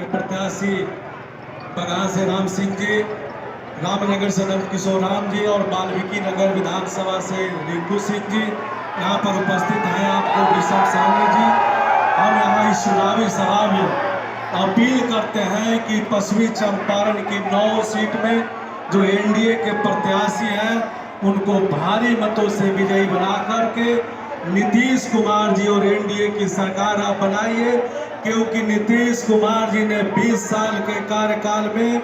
प्रत्याशी बगान से राम सिंह जी, रामनगर से नंद किशोर राम जी और वाल्मीकि नगर विधानसभा से रिंकू सिंह जी यहाँ पर उपस्थित हैं। आपको विशव साहनी जी, हम यहाँ इस चुनावी सभा में अपील करते हैं कि पश्चिमी चंपारण की 9 सीट में जो एनडीए के प्रत्याशी हैं उनको भारी मतों से विजयी बना करके नीतीश कुमार जी और एनडीए की सरकार आप बनाइए, क्योंकि नीतीश कुमार जी ने 20 साल के कार्यकाल में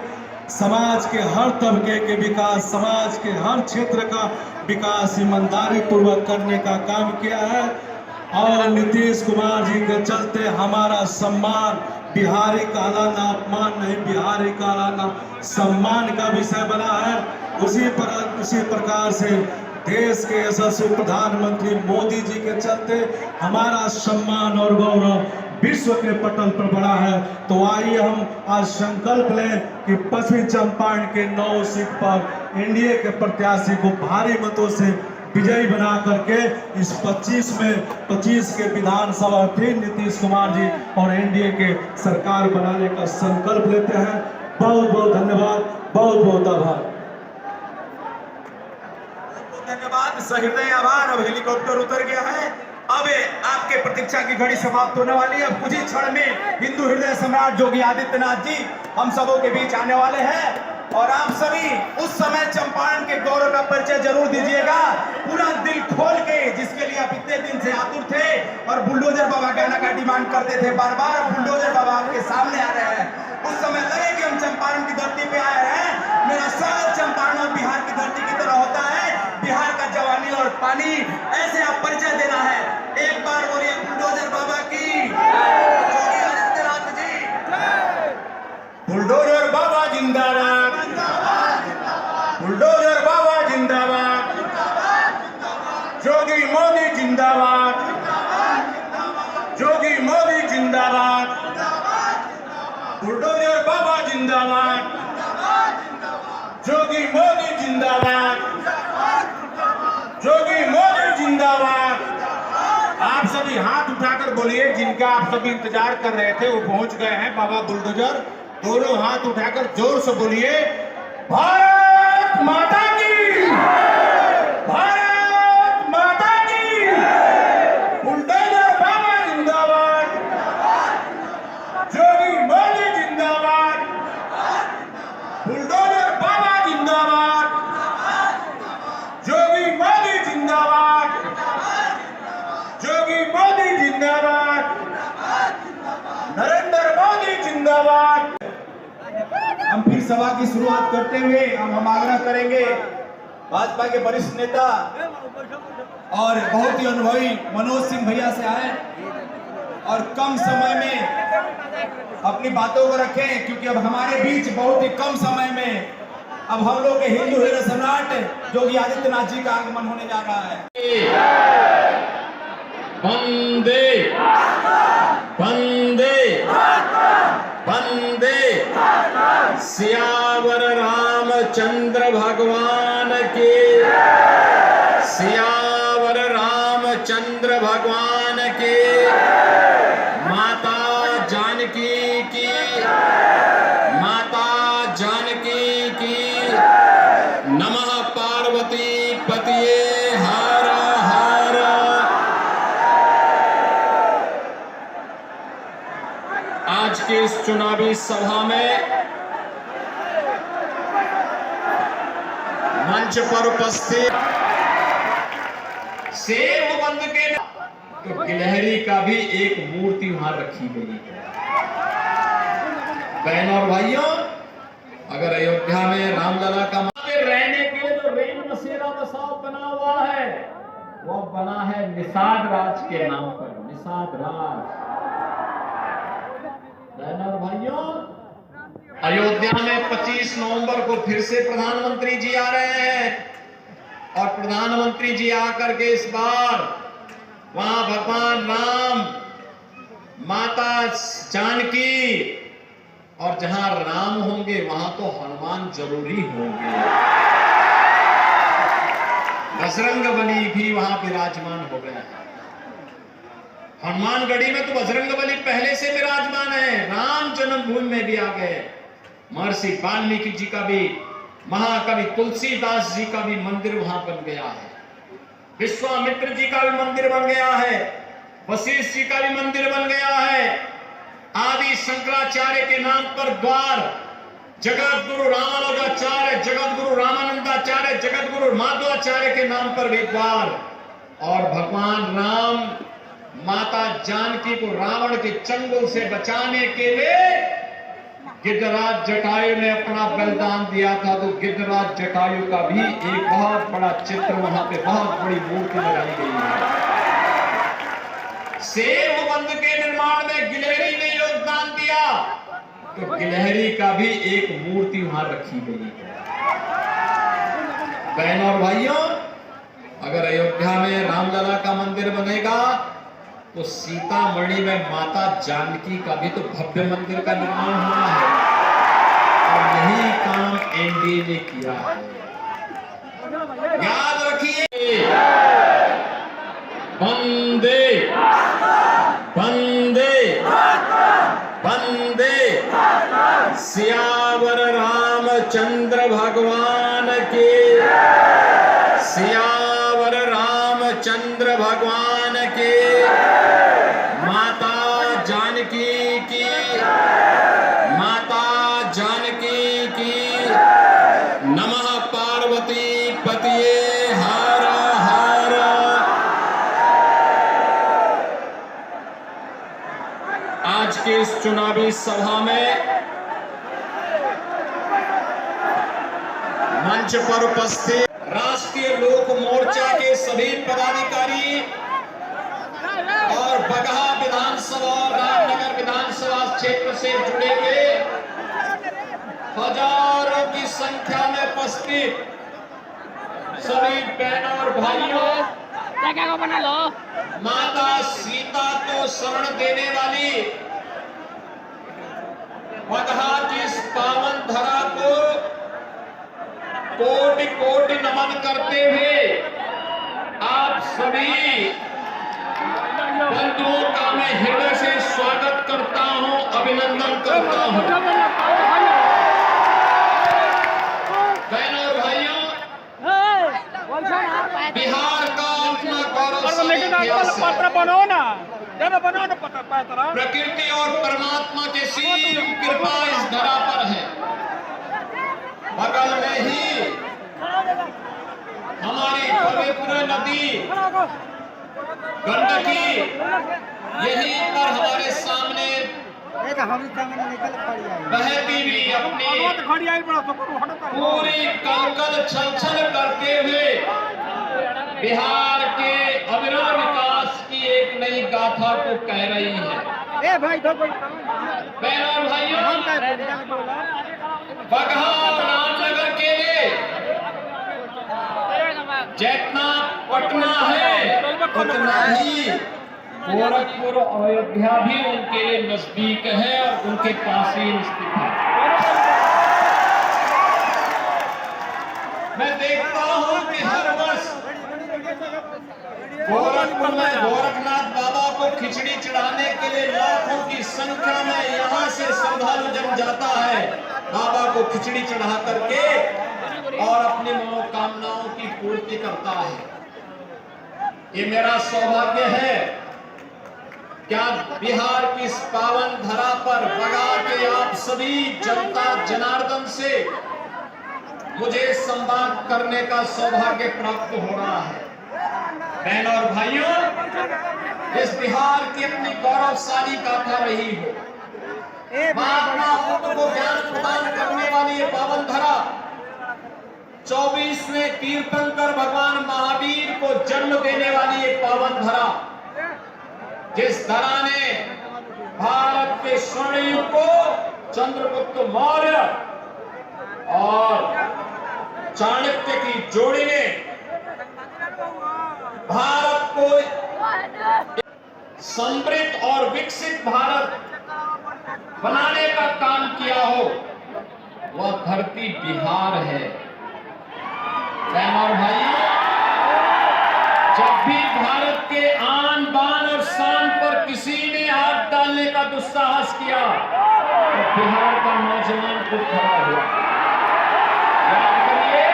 समाज के हर तबके के विकास, समाज के हर क्षेत्र का विकास ईमानदारी पूर्वक करने का काम किया है। और नीतीश कुमार जी के चलते हमारा सम्मान बिहारी कहलाना अपमान नहीं, बिहारी कहलाना सम्मान का विषय बना है। उसी प्रकार से देश के यशस्वी प्रधानमंत्री मोदी जी के चलते हमारा सम्मान और गौरव विश्व के पटल पर बढ़ा है। तो आइए हम आज संकल्प लें कि पश्चिमी चंपारण के 9 सीट पर एनडीए के प्रत्याशी को भारी मतों से विजयी बना करके इस 25 के विधानसभा फिर नीतीश कुमार जी और एनडीए के सरकार बनाने का संकल्प लेते हैं। बहुत बहुत धन्यवाद, बहुत बहुत आभार। धन्यवाद, सहृदय आभार। अब हेलीकॉप्टर उतर गया है। अब आपके प्रतीक्षा की घड़ी समाप्त होने वाली है। कुछ ही क्षण में हिंदू हृदय सम्राट योगी आदित्यनाथ जी हम सबों के बीच आने वाले हैं और आप सभी उस समय चंपारण के गौरव का परिचय जरूर दीजिएगा, पूरा दिल खोल के, जिसके लिए आप इतने दिन से आतुर थे और बुलडोजर बाबा गाना का डिमांड करते थे। बार बार बुलडोजर बाबा आपके सामने आ रहे हैं। उस समय लगे कि हम चंपारण की धरती पे आए हैं। मेरा स्वागत चंपारण और बिहार की धरती की तरह होता है। बिहार का जवानी और पानी, ऐसे आप परिचय देना है। एक बार बोलिए बुलडोजर बाबा की, योगी आदित्यनाथ जी। बुलडोजर बाबा जिंदाबाद, बुलडोजर बाबा जिंदाबाद, योगी मोदी जिंदाबाद, योगी मोदी जिंदाबाद, बुलडोजर बाबा जिंदाबाद, योगी मोदी जिंदाबाद, योगी मोदी जिंदाबाद। आप सभी हाथ उठाकर बोलिए, जिनका आप सभी इंतजार कर रहे थे वो पहुंच गए हैं, बाबा बुलडोजर। दोनों हाथ उठाकर जोर से बोलिए, भारत माता की, भारत माता की। बुलडोजर बाबा जिंदाबाद, योगी मोदी जिंदाबाद, बुलडोजर बाबा जिंदाबाद, योगी मोदी जिंदाबाद, योगी मोदी जिंदाबाद, नरेंद्र मोदी जिंदाबाद। हम फिर सभा की शुरुआत करते हुए हम आग्रह करेंगे भाजपा के वरिष्ठ नेता और बहुत ही अनुभवी मनोज सिंह भैया से आए और कम समय में अपनी बातों को रखें, क्योंकि अब हमारे बीच बहुत ही कम समय में अब हम लोग के हिंदू हृदय सम्राट योगी आदित्यनाथ जी का आगमन होने जा रहा है। वंदे वंदे वंदे सियावर रामचंद्र भगवान के, सियावर रामचंद्र भगवान के। माता जानकी की, माता जानकी की। नमः पार्वती पतिये हर हर। आज के इस चुनावी सभा में मंच पर उपस्थित शेर बंद के तो गिलहरी का भी एक मूर्ति वहां रखी गई है। बहनों और भाइयों, अगर अयोध्या में रामलला का रहने के लिए जो रेल बसेरा बसाव बना हुआ है वो बना है निषाद राज के नाम पर, निषाद राज। बहनों और भाइयों, अयोध्या में 25 नवंबर को फिर से प्रधानमंत्री जी आ रहे हैं और प्रधानमंत्री जी आकर के इस बार वहां भगवान राम, माता जानकी और जहां राम होंगे वहां तो हनुमान जरूरी होंगे। बजरंग बली भी वहां विराजमान हो गए हैं। हनुमानगढ़ी में तो बजरंगबली पहले से विराजमान है, राम जन्मभूमि में भी आ गए। महर्षि वाल्मीकि जी का भी, महाकवि तुलसीदास जी का भी मंदिर वहां बन गया है, विश्वामित्र जी का भी मंदिर बन गया है, वशिष्ठ जी का भी मंदिर बन गया है, आदि शंकराचार्य के नाम पर द्वार, जगत गुरु रामानुजाचार्य, जगत गुरु रामानंदाचार्य, जगत गुरु माधवाचार्य के नाम पर भी द्वार, और भगवान राम माता जानकी को रावण के चंगुल से बचाने के लिए गिद्धराज जटायु ने अपना बलिदान दिया था। तो गिद्धराज जटायु का भी एक बहुत बड़ा चित्र वहां पे, बहुत बड़ी मूर्ति लगाई गई है। सेतु बंध के निर्माण में गिलहरी ने योगदान दिया, तो गिलहरी का भी एक मूर्ति वहां रखी गई है। बहनों और भाइयों, अगर अयोध्या में रामलला का मंदिर बनेगा तो सीतामढ़ी में माता जानकी का भी तो भव्य मंदिर का निर्माण होना है, और यही काम एनडीए ने किया है। याद रखिए, वंदे वंदे वंदे सियावर रामचंद्र भगवान के, सियावर रामचंद्र भगवान के, माता जानकी की, माता जानकी की, नमः पार्वती पतिये हर हर। आज के इस चुनावी सभा में मंच पर उपस्थित राष्ट्रीय लोक मोर्चा के सभी पदाधिकारी और बगहा विधानसभा और रामनगर विधानसभा क्षेत्र से जुड़े हुए हजारों की संख्या में उपस्थित सभी बहनों और भाइयों, माता सीता को शरण देने वाली बगहा की इस पावन धरा को कोटि कोटि नमन करते हुए आप सभी बंधुओं का मैं हृदय से स्वागत करता हूं, अभिनंदन करता हूं। बहनों और भाइयों, बिहार का अपना गौरवशाली इतिहास है। प्रकृति और परमात्मा की सीम कृपा इस धरा पर है। बगल में ही हमारी पवित्र नदी गंडकी, यहीं पर हमारे सामने बहती हुई अपनी पूरी कलकल छलछल करते हुए बिहार के अविरल विकास की एक नई गाथा को कह रही है। बहनों और भाइयों, बगहा रामनगर के लिए जितना पटना है उतना ही गोरखपुर और अयोध्या भी उनके लिए नजदीक है और उनके पास ही स्थित है। मैं देखता हूं कि हर वर्ष गोरखपुर में गोरखनाथ बाबा को खिचड़ी चढ़ाने के लिए लाखों की संख्या में यहाँ से श्रद्धालु जन जाता है, बाबा को खिचड़ी चढ़ा करके और अपनी मनोकामनाओं की पूर्ति करता है। ये मेरा सौभाग्य है क्या बिहार की इस पावन धरा पर बगहा के आप सभी जनता जनार्दन से मुझे संवाद करने का सौभाग्य प्राप्त हो रहा है। बहनों और भाइयों, इस बिहार की अपनी गौरवशाली गाथा रही हो, महात्मा बुद्ध को ज्ञान प्रदान करने वाली ये पावन धरा, 24वें तीर्थंकर भगवान महावीर को जन्म देने वाली एक पावन धरा, जिस धरा ने भारत के स्वर्ण युग को चंद्रगुप्त मौर्य और चाणक्य की जोड़ी ने भारत को समृद्ध और विकसित भारत बनाने का काम किया हो, वह धरती बिहार है। बहनों और भाइयों, जब भी भारत के आन बान और शान पर किसी ने हाथ डालने का दुस्साहस किया तो बिहार का नौजवान खुद खड़ा हुआ। याद करिए,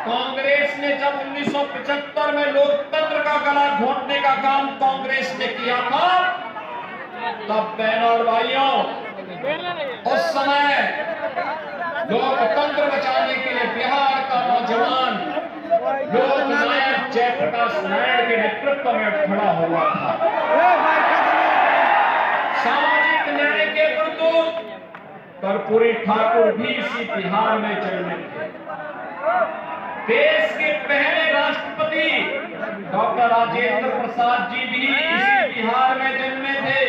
कांग्रेस ने जब 1975 में लोकतंत्र का गला घोंटने का काम कांग्रेस ने किया था, तब बहनों और भाइयों, उस समय लोकतंत्र बचाने के लिए बिहार का नौजवान लोकनायक जयप्रकाश नारायण के नेतृत्व में खड़ा हुआ था। सामाजिक न्याय के प्रदूत कर्पूरी ठाकुर भी इसी बिहार में जन्मे थे। देश के पहले राष्ट्रपति डॉक्टर राजेंद्र प्रसाद जी भी इसी बिहार में जन्मे थे।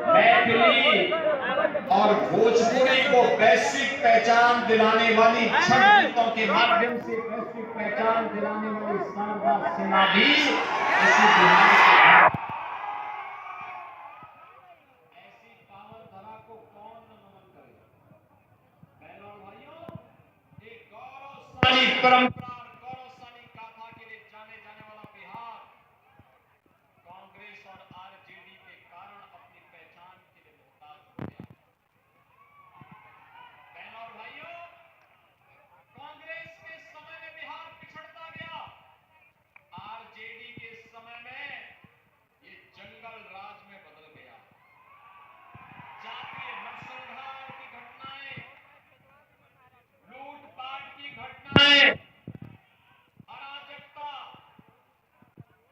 मैथिली और भोजपुरी को वैश्विक पहचान दिलाने वाली छह गीतों के माध्यम से वैश्विक पहचान दिलाने वाली शारदा सिन्हा भी इसी बिहार से। ऐसी पावन धरा को कौन न नमन करेगा। बहनों और भाइयों, एक गौरवशाली परंपरा और गौरवशाली गाथा के लिए जाने जाने वाला बिहार कांग्रेस और आरजेडी के कारण अपनी पहचान के लिए मुहताज हो गया। बहनों और भाइयों, कांग्रेस के समय में बिहार पिछड़ता गया, आरजेडी के समय में ये जंगल राज में बदल गया। जातीय नरसंहार की घटनाएं, लूटपाट की घटनाएं, अराजकता,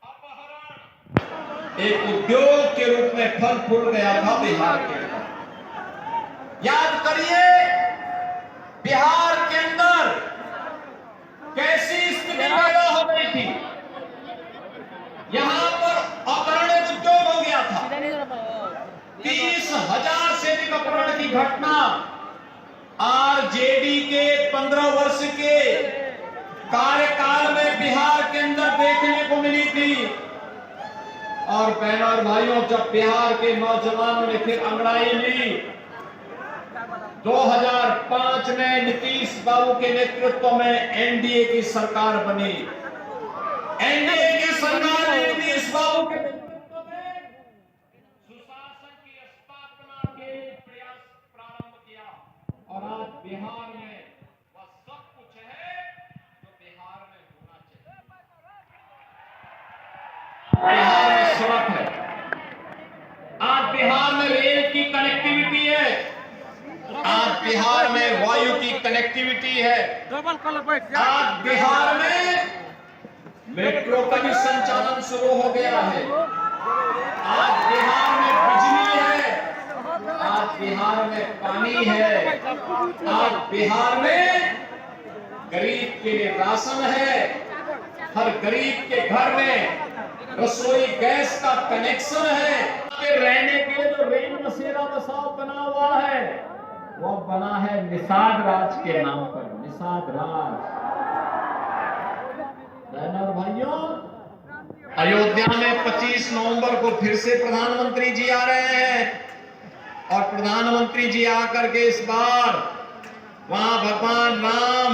अपहरण एक उद्योग के रूप में फल फूल गया था बिहार के अंदर। याद करिए, बिहार के अंदर कैसी स्थिति पैदा हो गई थी। यहां पर अपहरण एक उद्योग हो गया था। 30,000 से अधिक अपहरण की घटना आरजेडी के 15 वर्ष के कार्यकाल में बिहार के अंदर देखने को मिली थी। और बहनों और भाइयों, जब बिहार के नौजवानों ने फिर अंगड़ाई ली, 2005 में नीतीश बाबू के नेतृत्व में एनडीए की सरकार बनी। एनडीए की सरकार ने नीतीश बाबू के नेतृत्व में सुशासन की स्थापना के प्रयास प्रारंभ किया और आज बिहार में वह सब कुछ है जो बिहार में होना चाहिए। बिहार में सड़क है, आज बिहार में रेल की कनेक्टिविटी है, आज बिहार में वायु की कनेक्टिविटी है, आज बिहार में मेट्रो का भी संचालन शुरू हो गया है, आज बिहार में बिजली है, आज बिहार में पानी है, आज बिहार में गरीब के लिए राशन है, हर गरीब के घर में रसोई गैस का कनेक्शन है। रहने के लिए जो रेल बसेरा बसाव बना हुआ है, वो बना है निषाद राज के नाम पर, निषाद राज। बहनों और भाइयों, अयोध्या में 25 नवंबर को फिर से प्रधानमंत्री जी आ रहे हैं और प्रधानमंत्री जी आकर के इस बार वहां भगवान राम,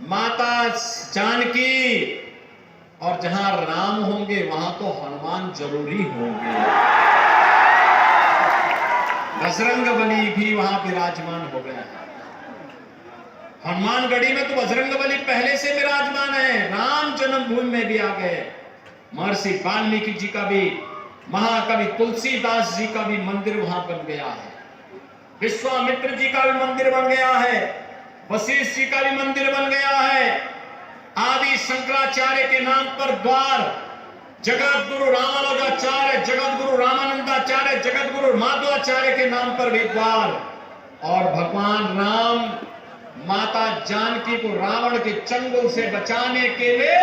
माता जानकी, और जहां राम होंगे वहां तो हनुमान जरूरी होंगे। बजरंगबली भी वहां विराजमान हो गया है। हनुमानगढ़ी में तो बजरंगबली पहले से विराजमान है, राम जन्मभूमि में भी आ गए। महर्षि वाल्मीकि जी का भी, महाकवि तुलसीदास जी का भी मंदिर वहां बन गया है, विश्वामित्र जी का भी मंदिर बन गया है, वशिष्ठ जी का भी मंदिर बन गया है, आदि शंकराचार्य के नाम पर द्वार, जगत गुरु रामानुजाचार्य, जगत गुरु रामानंदाचार्य, जगत गुरु माधवाचार्य के नाम पर भी द्वार, और भगवान राम, माता जानकी को रावण के चंगुल से बचाने के लिए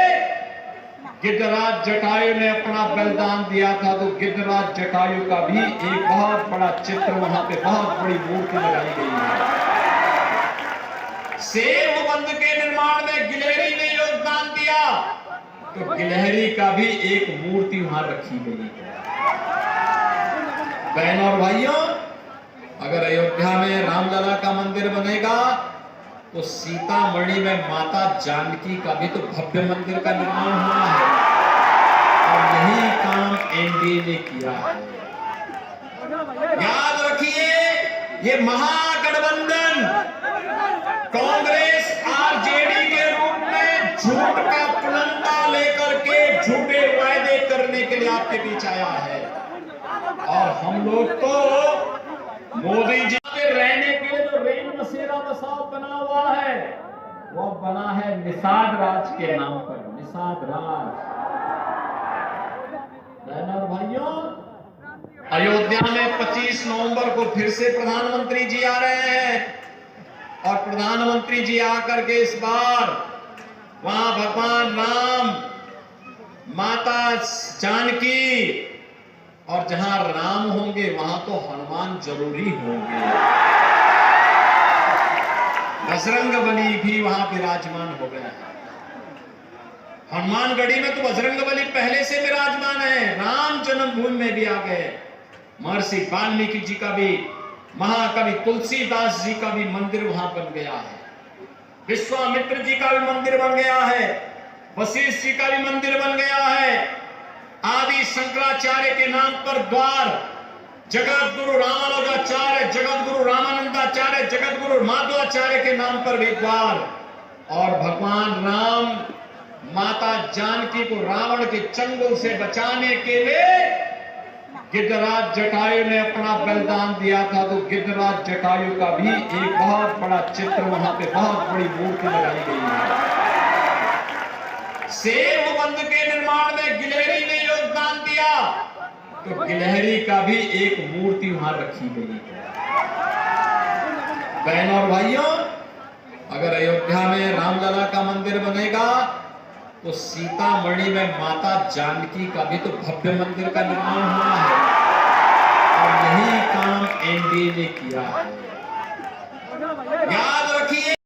गिद्धराज जटायु ने अपना बलिदान दिया था। तो गिद्धराज जटायु का भी एक बहुत बड़ा चित्र वहां पे, बहुत बड़ी मूर्ति लगाई गई है। सेतु बंध के निर्माण में गिलहरी ने योगदान दिया, तो गिलहरी का भी एक मूर्ति वहां रखी गई है। बहनों और भाइयों, अगर अयोध्या में रामलला का मंदिर बनेगा तो सीतामढ़ी में माता जानकी का भी तो भव्य मंदिर का निर्माण होना है और यही काम एनडीए ने किया है। याद रखिए, ये महागठबंधन कांग्रेस आरजेडी के रूप में झूठ का पुलंदा लेकर के झूठे वायदे करने के लिए आपके बीच आया है और हम लोग तो मोदी जी के रहने के लिए जो रेल बसेरा बसाव बना हुआ है वो बना है निषाद राज के नाम पर। निषाद राज। बहनों और भाइयों, अयोध्या में 25 नवंबर को फिर से प्रधानमंत्री जी आ रहे हैं और प्रधानमंत्री जी आकर के इस बार वहां भगवान राम, माता जानकी और जहां राम होंगे वहां तो हनुमान जरूरी होंगे। बजरंगबली भी वहां विराजमान हो गया है। हनुमानगढ़ी में तो बजरंगबली पहले से विराजमान है, राम जन्मभूमि में भी आ गए। महर्षि वाल्मीकि जी का भी, महाकवि तुलसीदास जी का भी मंदिर वहां बन गया है। विश्वामित्र जी का भी मंदिर बन गया है। वशिष्ठ जी का भी मंदिर बन गया है। आदि शंकराचार्य के नाम पर द्वार, जगत गुरु रामानुजाचार्य, जगत गुरु रामानंदाचार्य, जगत गुरु माधवाचार्य के नाम पर भी द्वार और भगवान राम, माता जानकी को रावण के चंगुल से बचाने के लिए गिद्धराज जटायु ने अपना बलिदान दिया था। तो गिद्धराज जटायु का भी एक बहुत बड़ा चित्र वहां पे, बहुत बड़ी मूर्ति लगाई गई है। सेतुबंध के निर्माण में गिलहरी ने योगदान दिया तो गिलहरी का भी एक मूर्ति वहां रखी गई है। बहनों और भाइयों, अगर अयोध्या में रामलला का मंदिर बनेगा तो सीतामढ़ी में माता जानकी का भी तो भव्य मंदिर का निर्माण होना है और यही काम एनडीए ने किया है। याद रखिए।